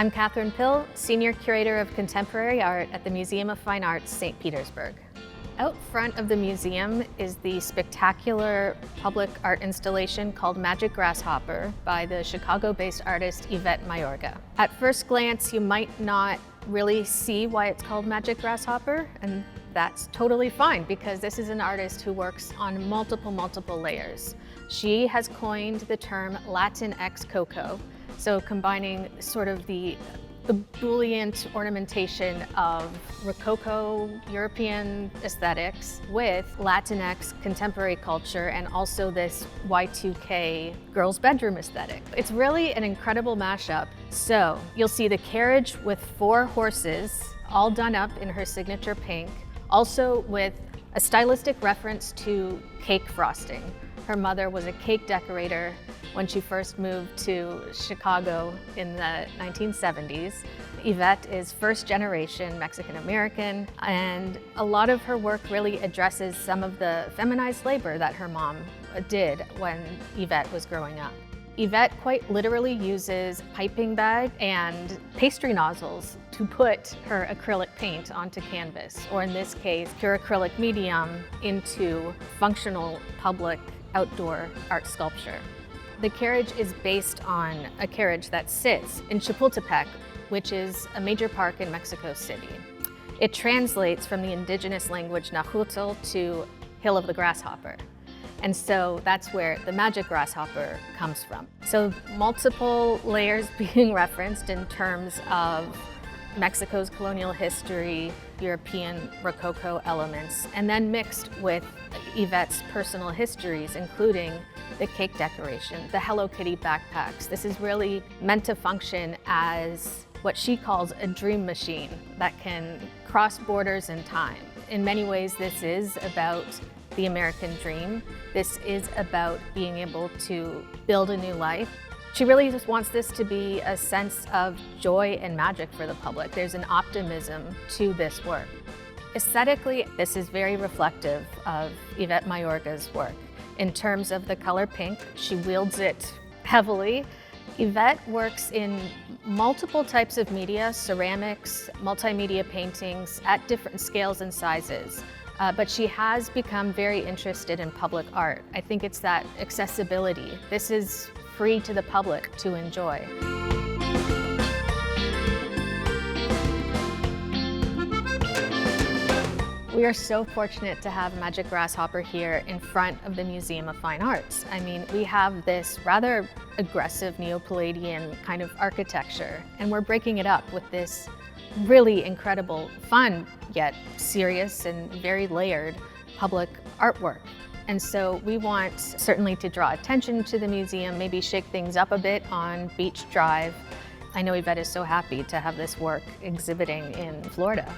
I'm Catherine Pill, Senior Curator of Contemporary Art at the Museum of Fine Arts, St. Petersburg. Out front of the museum is the spectacular public art installation called Magic Grasshopper by the Chicago-based artist Yvette Mayorga. At first glance, you might not really see why it's called Magic Grasshopper, and that's totally fine because this is an artist who works on multiple layers. She has coined the term Latin ex Coco, so combining sort of the ebullient ornamentation of Rococo European aesthetics with Latinx contemporary culture and also this Y2K girls' bedroom aesthetic. It's really an incredible mashup. So you'll see the carriage with 4 horses, all done up in her signature pink, also with a stylistic reference to cake frosting. Her mother was a cake decorator when she first moved to Chicago in the 1970s. Yvette is first generation Mexican American, and a lot of her work really addresses some of the feminized labor that her mom did when Yvette was growing up. Yvette quite literally uses piping bag and pastry nozzles to put her acrylic paint onto canvas, or in this case, pure acrylic medium into functional public outdoor art sculpture. The carriage is based on a carriage that sits in Chapultepec, which is a major park in Mexico City. It translates from the indigenous language Nahuatl to Hill of the Grasshopper. And so that's where the Magic Grasshopper comes from. So multiple layers being referenced in terms of Mexico's colonial history, European Rococo elements, and then mixed with Yvette's personal histories, including the cake decoration, the Hello Kitty backpacks. This is really meant to function as what she calls a dream machine that can cross borders and time. In many ways, this is about the American dream. This is about being able to build a new life. She really just wants this to be a sense of joy and magic for the public. There's an optimism to this work. Aesthetically, this is very reflective of Yvette Mayorga's work. In terms of the color pink, she wields it heavily. Yvette works in multiple types of media, ceramics, multimedia paintings at different scales and sizes. But she has become very interested in public art. I think it's that accessibility. This is free to the public to enjoy. We are so fortunate to have Magic Grasshopper here in front of the Museum of Fine Arts. I mean, we have this rather aggressive Neo-Palladian kind of architecture, and we're breaking it up with this really incredible, fun, yet serious and very layered public artwork. And so we want certainly to draw attention to the museum, maybe shake things up a bit on Beach Drive. I know Yvette is so happy to have this work exhibiting in Florida.